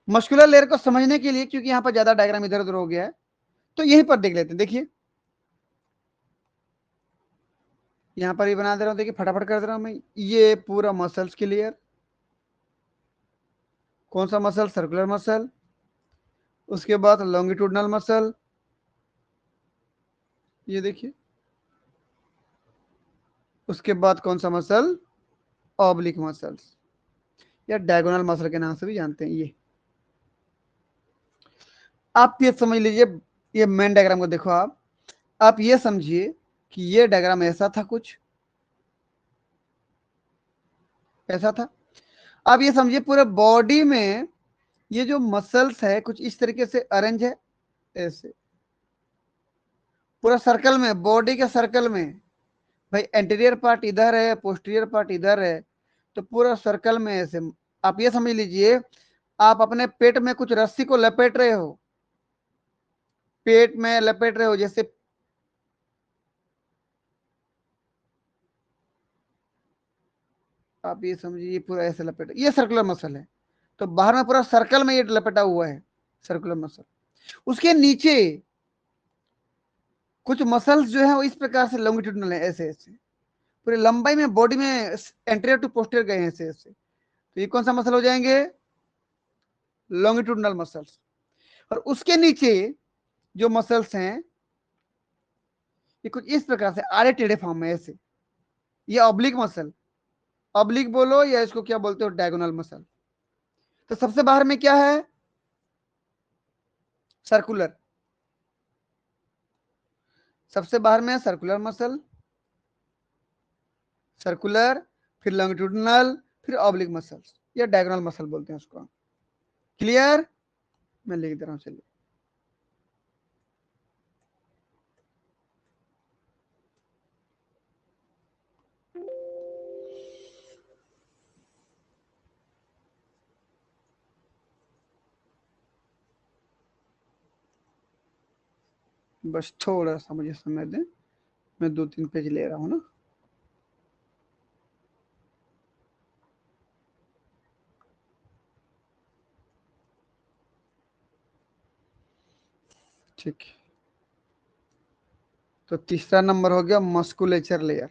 मस्कुलर लेयर को समझने के लिए, क्योंकि यहाँ पर ज्यादा डायग्राम इधर उधर हो गया है, तो यहीं पर देख लेते हैं। देखिए यहाँ पर ही बना दे रहा हूँ, देखिए फटाफट कर दे रहा हूँ मैं। ये पूरा मसल्स की लेयर, कौन सा मसल, सर्कुलर मसल, उसके बाद लॉन्गिट्यूडनल मसल, ये देखिए, उसके बाद कौन सा मसल, ऑब्लिक मसल्स, या डायगोनल मसल के नाम से भी जानते हैं ये। आप ये समझ लीजिए, ये मेन डायग्राम को देखो आप ये समझिए कि ये डायग्राम ऐसा था, कुछ ऐसा था। आप ये समझिए पूरे बॉडी में ये जो मसल्स है कुछ इस तरीके से अरेंज है, ऐसे पूरा सर्कल में, बॉडी के सर्कल में। भाई एंटीरियर पार्ट इधर है, पोस्टीरियर पार्ट इधर है, तो पूरा सर्कल में ऐसे। आप ये समझ लीजिए, आप अपने पेट में कुछ रस्सी को लपेट रहे हो, पेट में लपेट रहे हो जैसे, आप ये समझिए पूरा ऐसे लपेट, ये सर्कुलर मसल है। तो बाहर में पूरा सर्कल में ये लपेटा हुआ है, सर्कुलर मसल। उसके नीचे कुछ मसल्स जो है वो इस प्रकार से लॉन्गिट्यूडनल है, ऐसे ऐसे पूरी लंबाई में बॉडी में एंटीरियर टू पोस्टीरियर गए हैं, ऐसे ऐसे। तो ये कौन सा मसल हो जाएंगे, लॉन्गिट्यूडनल मसल्स। और उसके नीचे जो मसल्स हैं ये कुछ इस प्रकार से आड़े टेढ़े फॉर्म में ऐसे, ये ऑब्लिक मसल, ऑब्लिक बोलो या इसको क्या बोलते हो, डायगोनल मसल। तो सबसे बाहर में क्या है, सर्कुलर, सबसे बाहर में है सर्कुलर मसल, सर्कुलर, फिर लॉन्गिट्यूडनल, फिर ऑब्लिक मसल्स, या डायगोनल मसल बोलते हैं उसको। क्लियर, मैं लिख दे रहा हूं, चलिए। बस थोड़ा सा मुझे समय दें, मैं 2-3 पेज ले रहा हूँ ना। ठीक, तो तीसरा नंबर हो गया मस्कुलेचर लेयर।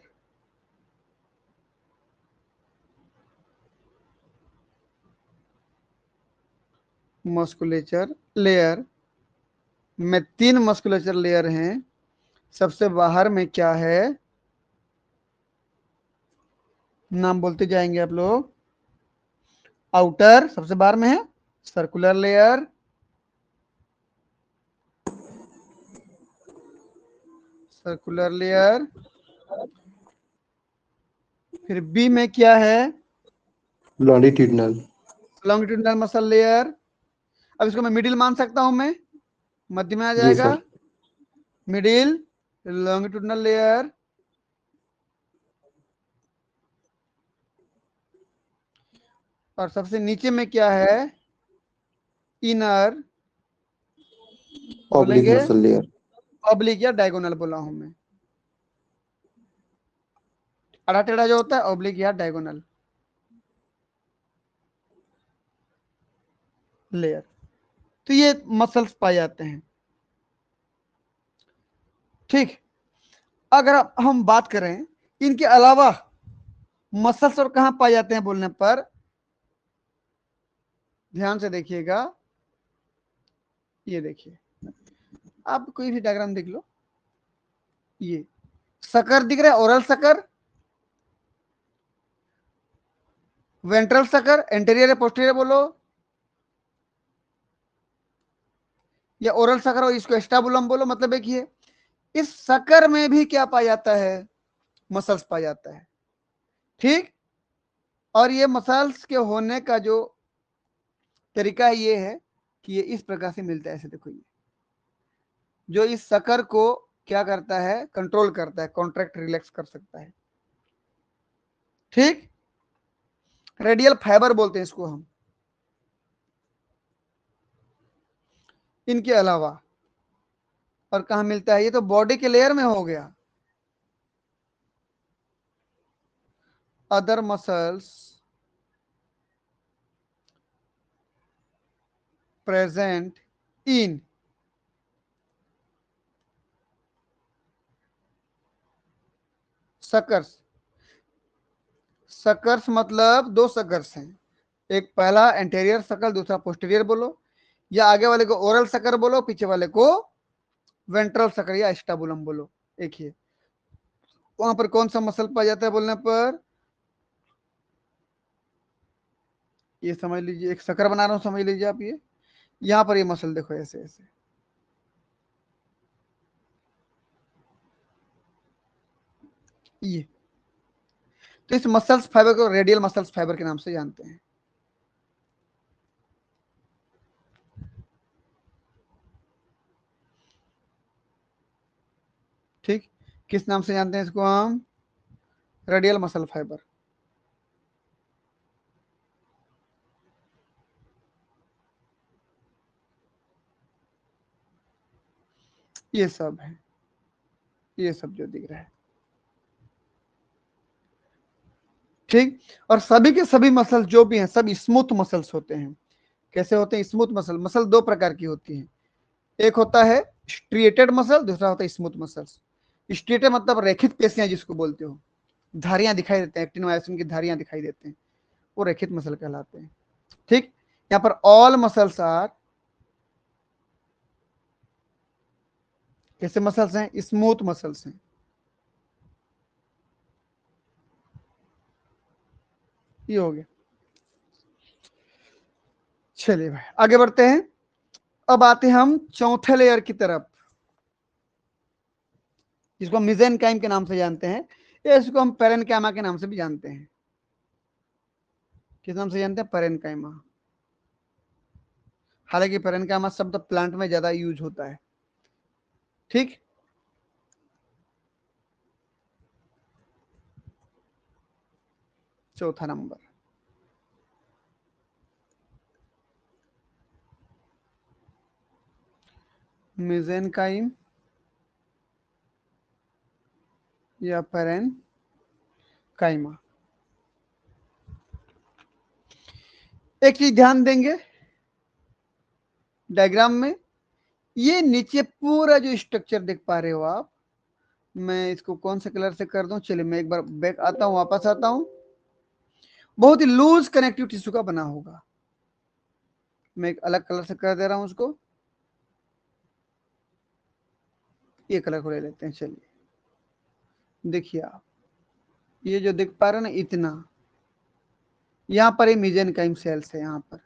मस्कुलेचर लेयर में 3 मस्कुलेचर लेयर हैं। सबसे बाहर में क्या है, नाम बोलते जाएंगे आप लोग। आउटर सबसे बाहर में है सर्कुलर लेयर, सर्कुलर लेयर। फिर बी में क्या है, लॉन्डिट्यूडनल। Longitudinal muscle layer. अब इसको मैं मिडिल मान सकता हूं, मैं मध्य में आ जी जाएगा सर। Middle longitudinal layer. और सबसे नीचे में क्या है, इनर ऑब्लिक बोलेंगे, मसल लेयर। ऑब्लिक या डायगोनल बोला हूं मैं। आड़ा टेढ़ा जो होता है ऑब्लिक या डायगोनल लेयर। तो ये मसल्स पाए जाते हैं। ठीक, अगर हम बात करें इनके अलावा मसल्स और कहां पाए जाते हैं बोलने पर, ध्यान से देखिएगा। ये देखिए, आप कोई भी डायग्राम देख लो, ये सकर दिख रहा है, oral sucker, ventral sucker, anterior या पोस्टीरियर बोलो, या ओरल सकर और इसको एस्टाबुलम बोलो। मतलब एक ये, इस सकर में भी क्या पाया जाता है, मसल्स पाया जाता है। ठीक, और ये मसल्स के होने का जो तरीका है ये है कि ये इस प्रकार से मिलता है। ऐसे देखो, ये जो इस सकर को क्या करता है, कंट्रोल करता है, कॉन्ट्रैक्ट रिलैक्स कर सकता है। ठीक, रेडियल फाइबर बोलते हैं इसको हम। इनके अलावा और कहा मिलता है, ये तो बॉडी के लेयर में हो गया। Other muscles present in suckers. Suckers मतलब 2 सकर्स हैं, एक पहला एंटेरियर सकल, दूसरा पोस्टीरियर बोलो, या आगे वाले को ओरल सकर बोलो, पीछे वाले को वेंट्रल सकर या स्टाबुलम बोलो। एक ही, वहां पर कौन सा मसल पाया जाता है बोलने पर, ये समझ लीजिए, एक सकर बना रहा हूं, समझ लीजिए आप। ये यहां पर ये मसल देखो, ऐसे ऐसे, ये तो इस मसल्स फाइबर को रेडियल मसल्स फाइबर के नाम से जानते हैं। ठीक, किस नाम से जानते हैं इसको हम, रेडियल मसल फाइबर। ये सब है, ये सब जो दिख रहा है। ठीक, और सभी के सभी मसल जो भी हैं सब स्मूथ मसल्स होते हैं। कैसे होते हैं स्मूथ मसल, मसल 2 प्रकार की होती हैं। एक होता है स्ट्रिएटेड मसल, दूसरा होता है स्मूथ मसल्स। स्ट्रिएटेड मतलब रेखित पेशियां जिसको बोलते हो, धारियां दिखाई देते हैं, एक्टिन मायोसिन की धारियां दिखाई देते हैं, वो रेखित मसल कहलाते हैं। ठीक, यहाँ पर ऑल मसल्स आर कैसे मसल्स हैं, स्मूथ मसल्स हैं। ये हो गया। चलिए भाई आगे बढ़ते हैं। अब आते हैं हम चौथे लेयर की तरफ, जिसको मिजेनकाइम के नाम से जानते हैं, या इसको हम पेरेनकाइमा के नाम से भी जानते हैं। किस नाम से जानते हैं, पेरेनकाइमा। हालांकि पेरेनकाइमा शब्द प्लांट में ज्यादा यूज होता है। ठीक, चौथा नंबर, मेसेनकाइम या पैरेनकाइमा। एक चीज ध्यान देंगे डायग्राम में, ये नीचे पूरा जो स्ट्रक्चर देख पा रहे हो आप, मैं इसको कौन से कलर से कर दूं, चलिए मैं एक बार बैक आता हूं, वापस आता हूं। बहुत ही लूज कनेक्टिव टिश्यू का बना होगा, मैं एक अलग कलर से कर दे रहा हूं उसको, ये कलर को ले लेते हैं। चलिए देखिए आप, ये जो देख पा रहे हैं ना, इतना यहां पर ये मेसेनकाइम सेल्स है, यहां पर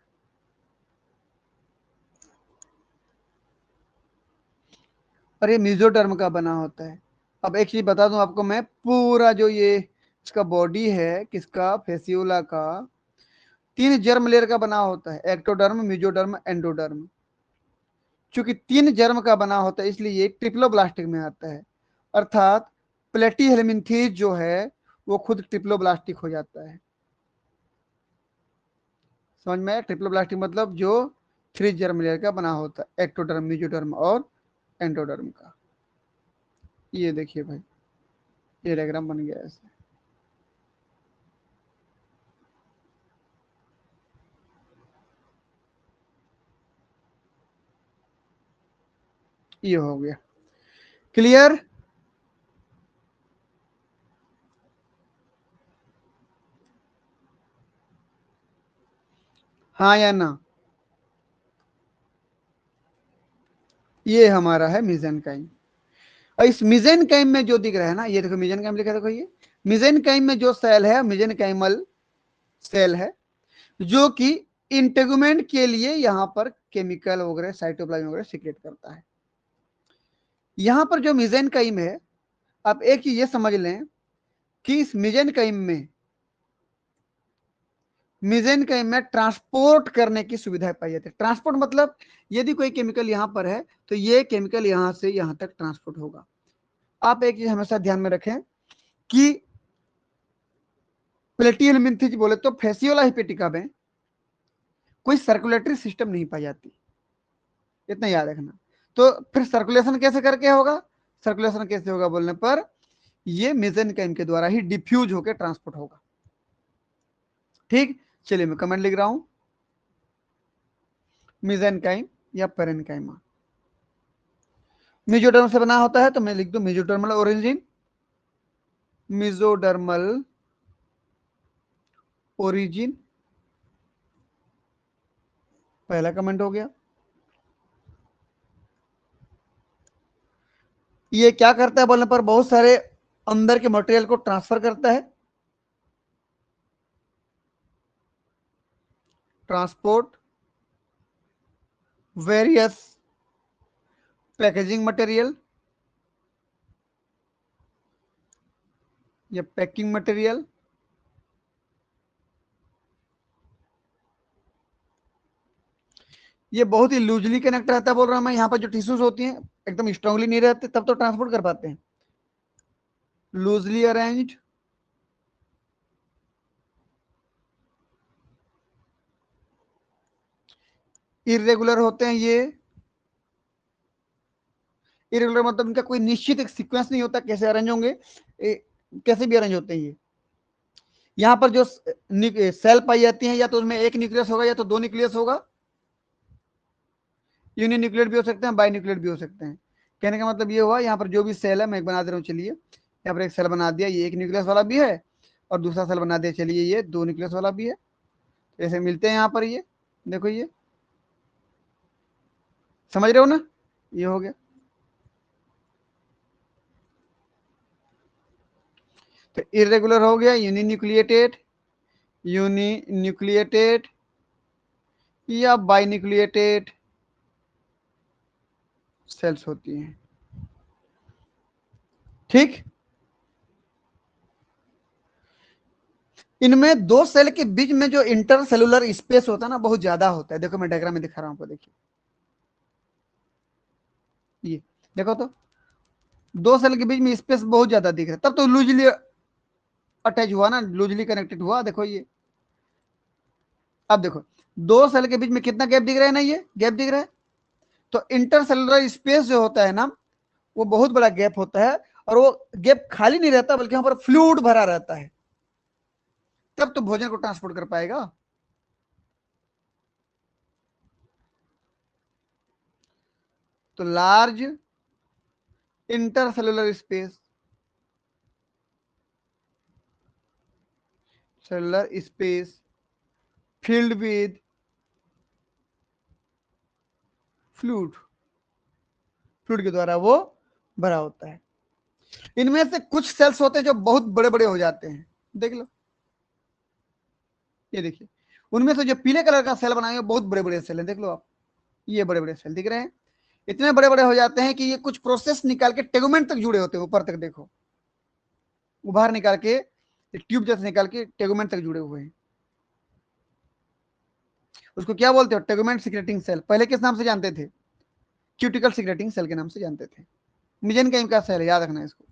और ये मेसोडर्म का बना होता है। अब एक चीज बता दूं आपको मैं, पूरा जो ये इसका बॉडी है किसका, फेसियोला का, 3 जर्म लेयर का बना होता है, एक्टोडर्म, मेसोडर्म, एंडोडर्म। चूंकि 3 जर्म का बना होता है इसलिए ये ट्रिप्लोब्लास्टिक में आता है, अर्थात प्लेटीहेलमिन्थेस जो है वो खुद ट्रिप्लोब्लास्टिक हो जाता है। समझ में? ट्रिप्लोब्लास्टिक मतलब जो 3 जर्म लेयर का बना होता है, एक्टोडर्म, मेसोडर्म और एंडोडर्म का। ये देखिए भाई, ये डायग्राम बन गया ऐसे। ये हो गया क्लियर। हाँ या ना? ये हमारा है मेसेनकाइम। और इस मेसेनकाइम में जो दिख रहा है ना, ये देखो मेसेनकाइम लिखा, देखो ये मेसेनकाइम में जो सेल है मेसेनकाइमल सेल है, जो कि इंटेगुमेंट के लिए यहाँ पर केमिकल वगैरह, साइटोप्लाज्म वगैरह सीक्रेट करता है। यहाँ पर जो मेसेनकाइम है, आप एक चीज ये समझ लें कि इस मेसेनकाइम में ट्रांसपोर्ट करने की सुविधा पाई जाती है। ट्रांसपोर्ट मतलब यदि कोई केमिकल यहाँ पर है तो ये केमिकल यहाँ से यहाँ तक ट्रांसपोर्ट होगा। आप एक चीज हमेशा ध्यान में रखें कि प्लेटिहेलमिन्थेस बोले तो फेसियोला हिपेटिका में कोई सर्कुलेटरी सिस्टम नहीं पाई जाती, इतना याद रखना। तो फिर सर्कुलेशन कैसे करके होगा, सर्कुलेशन कैसे होगा बोलने पर ये मेसेनकाइम के द्वारा ही डिफ्यूज होकर ट्रांसपोर्ट होगा। ठीक, चलिए मैं कमेंट लिख रहा हूं, मेसेनकाइम या पैरेनकाइमा मेसोडर्म से बना होता है, तो मैं लिख दूं मेसोडर्मल ओरिजिन, मेसोडर्मल ओरिजिन, पहला कमेंट हो गया। ये क्या करता है बोलने पर, बहुत सारे अंदर के मटेरियल को ट्रांसफर करता है, ट्रांसपोर्ट वेरियस पैकेजिंग मटेरियल या पैकिंग मटेरियल, ये बहुत ही लूजली कनेक्ट रहता है, बोल रहा हूं मैं। यहाँ पर जो टिश्यूज होती हैं एकदम स्ट्रांगली नहीं रहते, तब तो ट्रांसपोर्ट कर पाते हैं। लूजली अरेंज्ड, इरेगुलर होते हैं ये। इरेगुलर मतलब इनका कोई निश्चित एक सीक्वेंस नहीं होता कैसे अरेंज होंगे, कैसे भी अरेंज होते हैं ये। यहाँ पर जो सेल पाई जाती है, या तो उसमें एक न्यूक्लियस होगा या तो 2 न्यूक्लियस होगा, यूनिन्यूक्लियर भी हो सकते हैं, बाइन्यूक्लियर भी हो सकते हैं। कहने का मतलब ये हुआ, यहाँ पर जो भी सेल है मैं एक बना दे रहा हूँ। चलिए यहाँ पर एक सेल बना दिया, ये 1 न्यूक्लियस वाला भी है, और दूसरा सेल बना दिया, चलिए ये 2 न्यूक्लियस वाला भी है। ऐसे मिलते हैं यहाँ पर, ये देखो, ये समझ रहे हो ना, ये हो गया। तो इरेगुलर हो गया, यूनिन्यूक्लिएटेड, यूनिन्यूक्लिएटेड या बाइन्यूक्लिएटेड सेल्स होती हैं। ठीक, इनमें 2 सेल के बीच में जो इंटरसेलुलर स्पेस होता है ना, बहुत ज्यादा होता है। देखो मैं डायग्राम में दिखा रहा हूं आपको, देखिए ये देखो, तो 2 सेल के बीच में स्पेस बहुत ज्यादा दिख रहा है, तब तो लूजली अटैच हुआ ना, लूजली कनेक्टेड हुआ। देखो ये, अब देखो 2 सेल के बीच में कितना गैप दिख रहा है ना, ये गैप दिख रहा है। तो इंटरसेलुलर स्पेस जो होता है ना, वो बहुत बड़ा गैप होता है, और वो गैप खाली नहीं रहता बल्कि वहां पर फ्लूइड भरा रहता है, तब तो भोजन को ट्रांसपोर्ट कर पाएगा। तो large intercellular space, cellular space filled with fluid, fluid के द्वारा वो भरा होता है। इनमें से कुछ सेल्स होते हैं जो बहुत बड़े बड़े हो जाते हैं, देख लो, ये देखिए, उनमें से जो पीले कलर का सेल बनाए बहुत बड़े बड़े सेल हैं, देख लो आप, ये बड़े बड़े सेल दिख रहे हैं, इतने बड़े बड़े हो जाते हैं कि ये कुछ प्रोसेस निकाल के टेगुमेंट तक जुड़े होते हैं, ऊपर तक देखो, उभार निकाल के ट्यूब जैसे निकाल के टेगुमेंट तक जुड़े हुए हैं। उसको क्या बोलते हो? टेगुमेंट सिक्रेटिंग सेल। पहले किस नाम से जानते थे? क्यूटिकल सिक्रेटिंग सेल के नाम से जानते थे। मिजेनकाइम का सेल है, याद रखना इसको।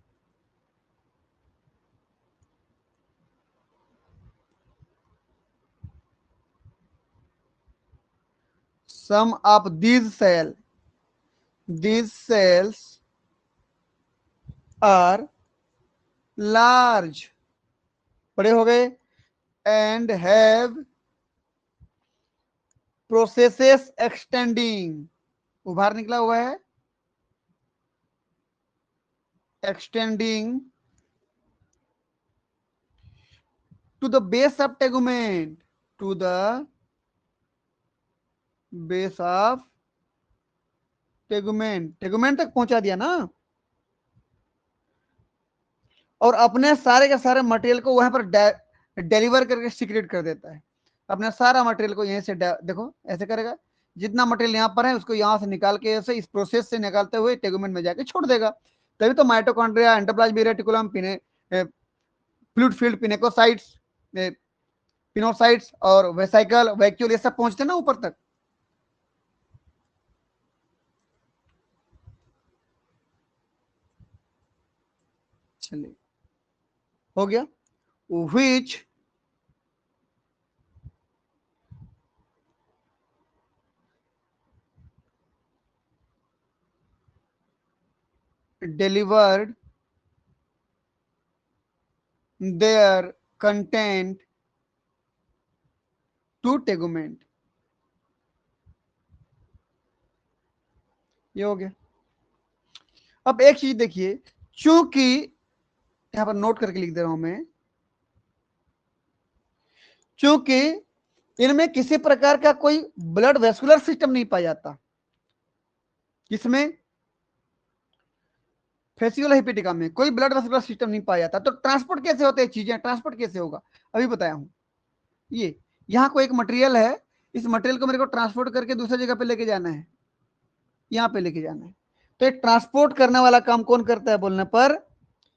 Some of these cells are large, बड़े हो गए, and have processes extending, उभार निकला हुआ है, extending to the base of tegument, to the base of tegument, tegument तक पहुंचा दिया ना, और अपने सारे के सारे मटेरियल को वहां पर डिलीवर करके सीक्रेट कर देता है। अपने सारा मटेरियल को यहीं से देखो ऐसे करेगा, जितना मटेरियल यहाँ पर है उसको यहाँ से निकाल के ऐसे इस प्रोसेस से निकालते हुए टेगुमेंट में जाके छोड़ देगा। तभी तो mitochondria, endoplasm reticulum, fluid field, pinacocytes, pinocytes और वेसाइकल, वैक्यूल, ये सब पहुंचते ना ऊपर तक। चलिए, हो गया। which delivered their content to tegument, ये हो गया। अब एक चीज देखिए, चूंकि यहां पर नोट करके लिख दे रहा हूं मैं, चूंकि इनमें किसी प्रकार का कोई ब्लड वेस्कुलर सिस्टम नहीं पाया जाता, किसमें? फेसियोला हिपेटिका में कोई ब्लड वेस्कुलर सिस्टम नहीं पाया जाता, तो ट्रांसपोर्ट कैसे होते हैं चीजें, ट्रांसपोर्ट कैसे होगा? अभी बताया हूं। ये यहाँ कोई एक मटेरियल है, इस मटेरियल को मेरे को ट्रांसपोर्ट करके दूसरी जगह पे लेके जाना है, यहाँ पे लेके जाना है, तो एक ट्रांसपोर्ट करने वाला काम कौन करता है बोलने पर?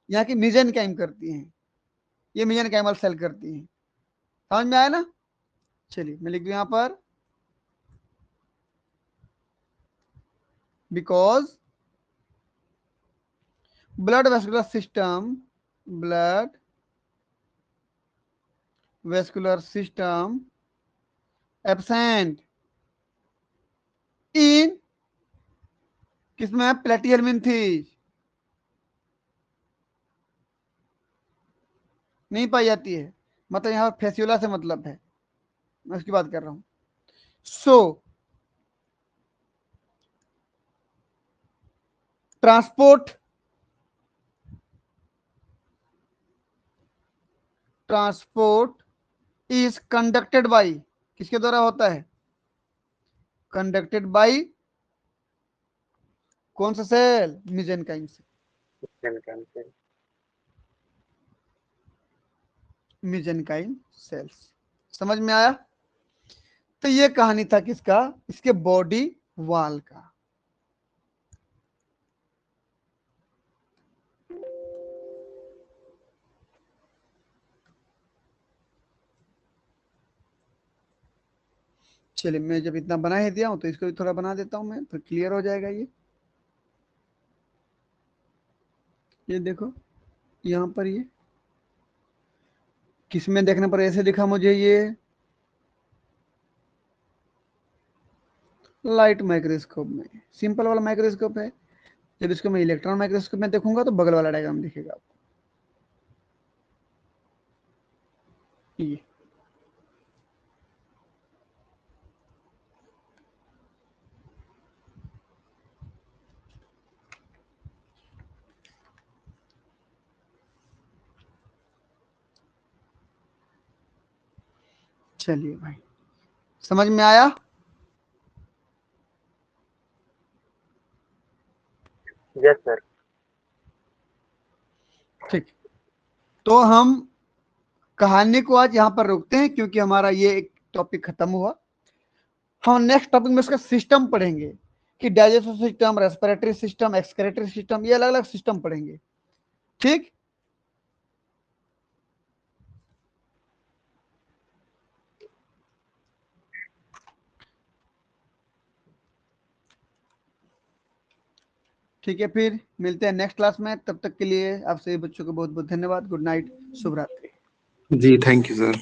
यहाँ की मिजेनकाइम करती है, ये मिजेनकाइमल सेल करती है। समझ में आया ना? चलिए मैं लिख दूं यहाँ पर, because blood vascular system, blood vascular system absent in, किसमें? प्लेटिहेलमिन्थेस, नहीं पाई जाती है, मतलब यहाँ फेसियोला से मतलब है, मैं उसकी बात कर रहा हूं। सो ट्रांसपोर्ट इज कंडक्टेड बाई, किसके द्वारा होता है? कंडक्टेड बाई कौन सा सेल? मिजेनकाइम से, मिजेनकाइम सेल्स। समझ में आया? तो ये कहानी था किसका? इसके बॉडी वॉल का। चलिए, मैं जब इतना बना ही दिया हूं तो इसको भी थोड़ा बना देता हूं मैं, तो क्लियर हो जाएगा। ये देखो यहां पर, ये किसमें देखने पर ऐसे दिखा मुझे? ये लाइट माइक्रोस्कोप में, सिंपल वाला माइक्रोस्कोप है, जब इसको मैं इलेक्ट्रॉन माइक्रोस्कोप में देखूंगा तो बगल वाला डायग्राम दिखेगा आपको। ये चलिए भाई, समझ में आया? Yes sir. ठीक, तो हम कहानी को आज यहाँ पर रोकते हैं क्योंकि हमारा ये एक टॉपिक खत्म हुआ। हम नेक्स्ट टॉपिक में इसका सिस्टम पढ़ेंगे कि digestive system, respiratory system, excretory system, ये अलग अलग सिस्टम पढ़ेंगे। ठीक, ठीक है, फिर मिलते हैं नेक्स्ट क्लास में। तब तक के लिए आप सभी बच्चों को बहुत बहुत धन्यवाद। गुड नाइट, शुभ रात्रि। जी थैंक यू सर।